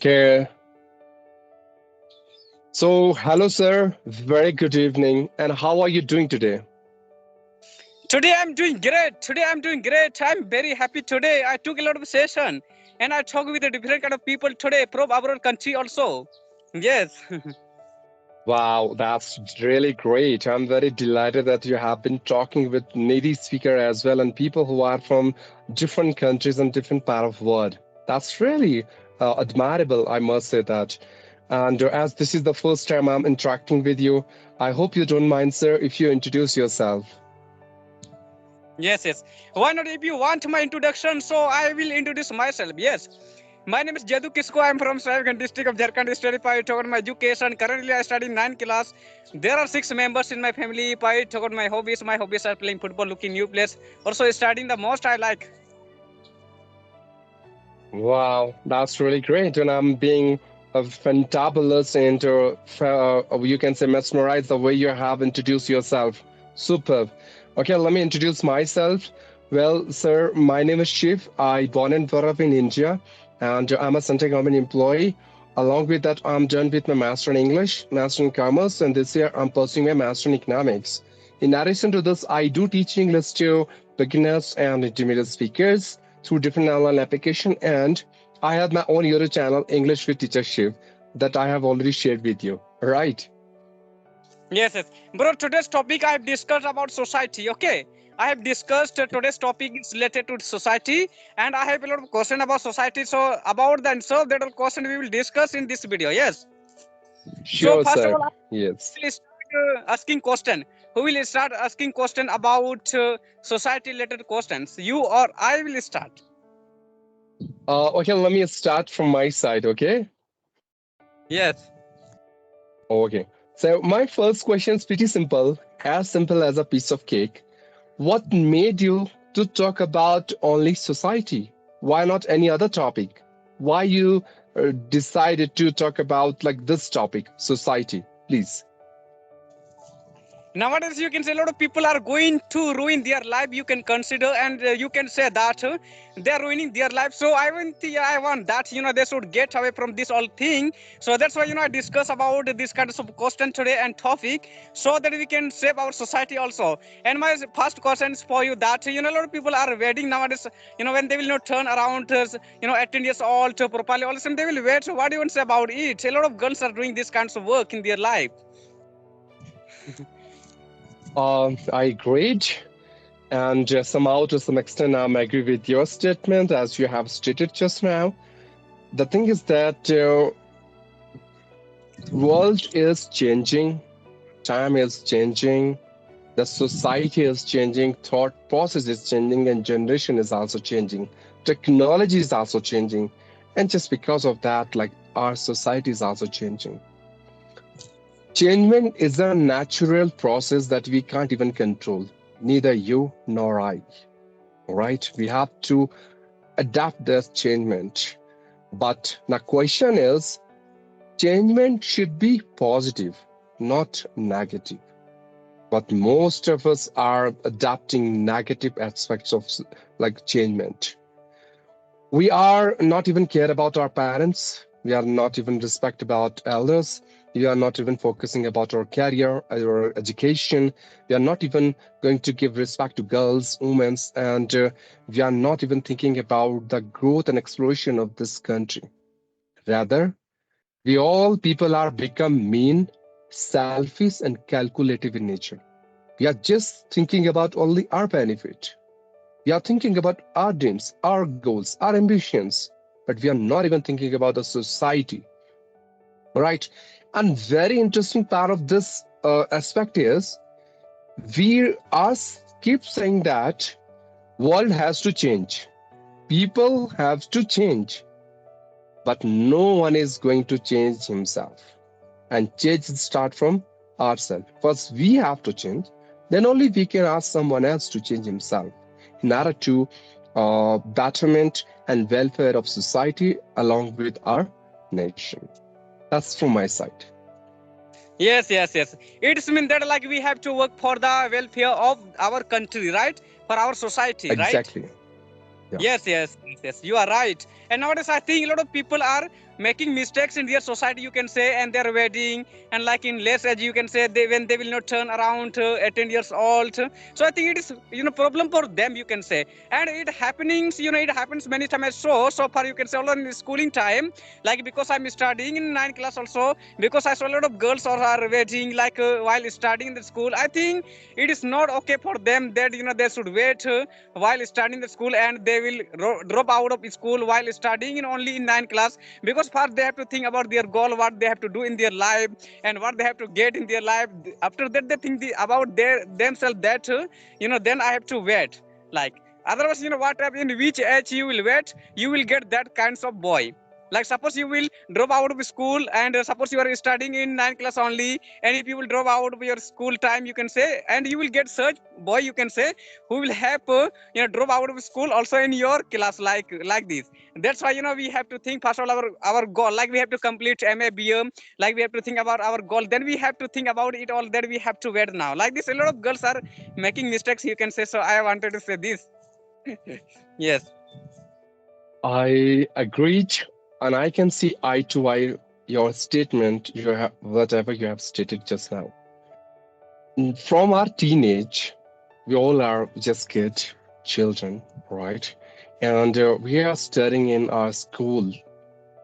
Okay. So, hello, sir. Very good evening. And how are you doing today? Today I'm doing great. I'm very happy today. I took a lot of session and I talk with a different kind of people today from our country also. Yes. Wow, that's really great. I'm very delighted that you have been talking with native speaker as well and people who are from different countries and different part of world. That's really admirable, I must say that. And as this is the first time I'm interacting with you, I hope you don't mind, sir, if you introduce yourself. Yes. Why not? If you want my introduction, so I will introduce myself. Yes. My name is Jadu Kisko. I'm from Srinagar district of Jharkhand. Study by talk about my education. Currently, I study 9th class. There are 6 members in my family. If I talk about my hobbies, are playing football, looking new place. Also, studying the most I like. Wow, that's really great. And I'm being fantabulous and you can say mesmerized the way you have introduced yourself. Superb. Okay, let me introduce myself. Well, sir, my name is Shiv. I born and brought up in India, and I'm a central government employee. Along with that, I'm done with my master in English, master in commerce, and this year I'm pursuing my master in economics. In addition to this, I do teach English to beginners and intermediate speakers through different online application, and I have my own YouTube channel, English with Teacher Shiv, that I have already shared with you. Right? Yes. Bro, today's topic I have discussed about society. Okay. I have discussed today's topic is related to society, and I have a lot of question about society. So about the answer that all question we will discuss in this video. Yes. So Sure, first of sir. all, I Yes. will start asking question. Who will start asking question about society related questions? You or I will start. Okay, let me start from my side, okay? Yes. Okay. So my first question is pretty simple as a piece of cake. What made you to talk about only society? Why not any other topic? Why you decided to talk about like this topic, society? Please. Nowadays you can say a lot of people are going to ruin their life, you can consider, and you can say that they are ruining their life. So I want that they should get away from this whole thing. So that's why I discuss about this kind of question today and topic, so that we can save our society also. And my first question is for you that a lot of people are wedding nowadays, when they will not turn around 18 years old properly, all of a sudden they will wait. So what do you want to say about it? A lot of girls are doing this kinds of work in their life. I agreed. And somehow, to some extent, I agree with your statement as you have stated just now. The thing is that world is changing, time is changing, the society is changing, thought process is changing, and generation is also changing. Technology is also changing, and just because of that, like our society is also changing. Changement is a natural process that we can't even control, neither you nor I. Right? We have to adapt this changement. But the question is, changement should be positive, not negative. But most of us are adapting negative aspects of like changement. We are not even care about our parents. We are not even respect about elders. We are not even focusing about our career, our education. We are not even going to give respect to girls, women, and we are not even thinking about the growth and exploration of this country. Rather, we all people are become mean, selfish, and calculative in nature. We are just thinking about only our benefit. We are thinking about our dreams, our goals, our ambitions, but we are not even thinking about the society, right? And very interesting part of this aspect is we are keep saying that world has to change, people have to change, but no one is going to change himself. And change start from ourselves. First, we have to change. Then only we can ask someone else to change himself in order to betterment and welfare of society along with our nation. That's from my side. Yes. It's mean that like we have to work for the welfare of our country, right? For our society, right? Exactly. Yeah. Yes. You are right. And nowadays, I think a lot of people are making mistakes in their society, you can say, and their wedding, and like in less age, you can say, they when they will not turn around 18 years old. So I think it is problem for them, you can say. And it happenings, it happens many times. So far, you can say, although in the schooling time, like because I'm studying in 9th class also, because I saw a lot of girls are wedding like while studying in the school. I think it is not okay for them that they should wait while studying the school, and they will drop out of school while studying in only in 9th class, because first they have to think about their goal, what they have to do in their life, and what they have to get in their life. After that, they think about their themselves, that then I have to wait. Like, otherwise, what happens, in which age you will wait, you will get that kinds of boy. Like, suppose you will drop out of school, and suppose you are studying in 9th class only, and if you will drop out of your school time, you can say, and you will get such boy, you can say, who will have drop out of school also in your class, like this. That's why we have to think first of all our goal, like we have to complete MA BM, like we have to think about our goal, then we have to think about it all, that we have to wait now. Like this, a lot of girls are making mistakes, you can say. So I wanted to say this. Yes. I agreed, and I can see eye to eye your statement, whatever you have stated just now. From our teenage, we all are just kids, children, right? And we are studying in our school,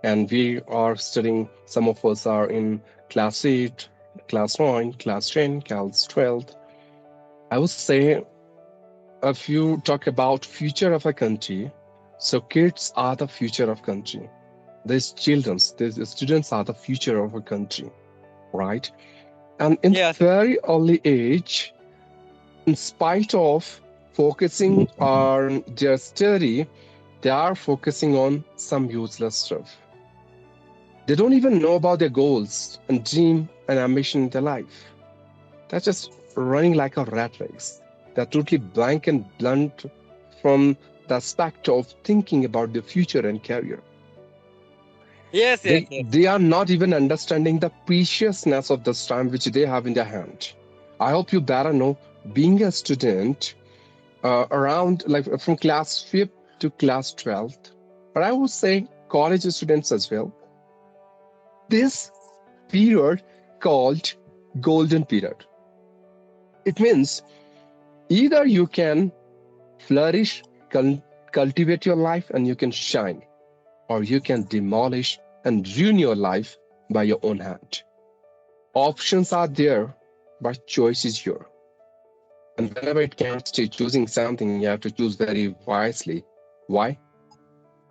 and we are studying, some of us are in class 8, class 9, class 10, class 12. I would say, if you talk about future of a country, so kids are the future of country. These these students are the future of a country, right? And in Yes. very early age, in spite of focusing on their study, they are focusing on some useless stuff. They don't even know about their goals and dream and ambition in their life. They're just running like a rat race. They're totally blank and blunt from the aspect of thinking about their future and career. Yes, yes, yes. They are not even understanding the preciousness of this time which they have in their hand. I hope you better know, being a student around like from class 5th to class 12th, but I would say college students as well, this period called golden period. It means either you can flourish, cultivate your life, and you can shine, or you can demolish and ruin your life by your own hand. Options are there, but choice is yours. And whenever it comes to choosing something, you have to choose very wisely. Why?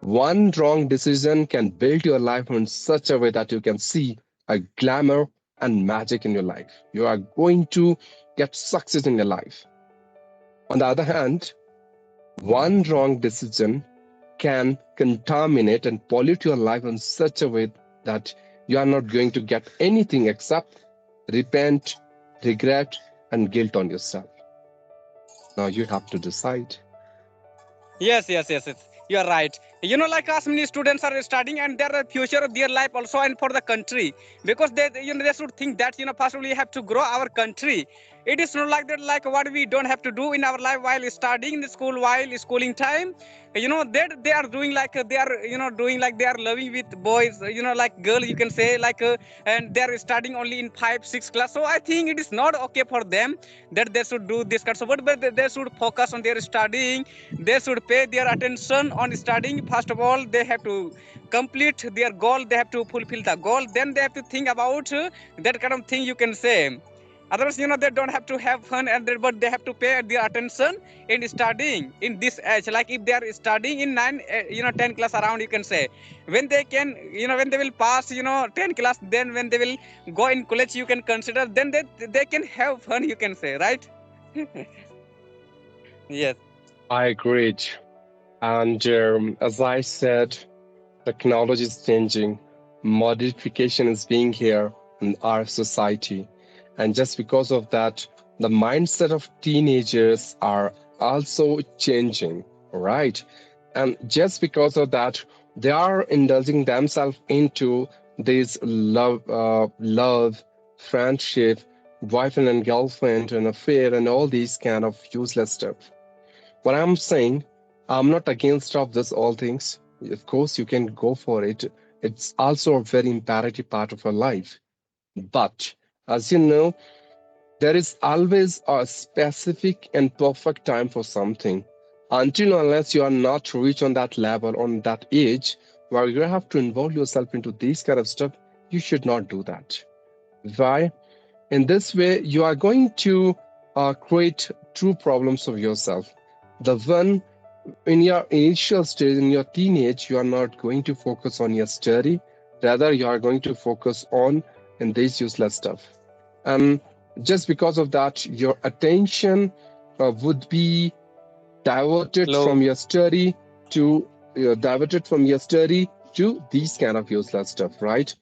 One wrong decision can build your life in such a way that you can see a glamour and magic in your life. You are going to get success in your life. On the other hand, one wrong decision can contaminate and pollute your life in such a way that you are not going to get anything except repent, regret, and guilt on yourself. Now you have to decide. Yes, yes, yes, yes. You are right. Like as many students are studying, and their future of their life also, and for the country, because they should think that first we have to grow our country. It is not like that, like what we don't have to do in our life while studying in the school, while schooling time. That they are doing like they are doing like they are loving with boys, like girl, you can say, like and they are studying only in 5 6 class. So I think it is not okay for them that they should do this kind of, but they should focus on their studying. They should pay their attention on studying. First of all, they have to complete their goal, they have to fulfill the goal, then they have to think about that kind of thing, you can say. Otherwise, they don't have to have fun, but they have to pay their attention in studying in this age. Like if they are studying in 10 class around, you can say, when they can, when they will pass 10 class, then when they will go in college, you can consider, then they can have fun, you can say, right? Yes. I agreed. And as I said, technology is changing, modification is being here in our society. And just because of that, the mindset of teenagers are also changing, right? And just because of that, they are indulging themselves into this love, friendship, boyfriend and girlfriend, and affair, and all these kind of useless stuff. What I'm saying, I'm not against of this all things. Of course, you can go for it. It's also a very imperative part of our life. But as you know, there is always a specific and perfect time for something. Until unless you are not reached on that level, on that age, where you have to involve yourself into this kind of stuff, you should not do that. Why? In this way, you are going to create true problems of yourself. The one in your initial stage, in your teenage, you are not going to focus on your study. Rather, you are going to focus on in this useless stuff. And just because of that, your attention would be diverted Hello. from your study to diverted from your study to these kind of useless stuff, right?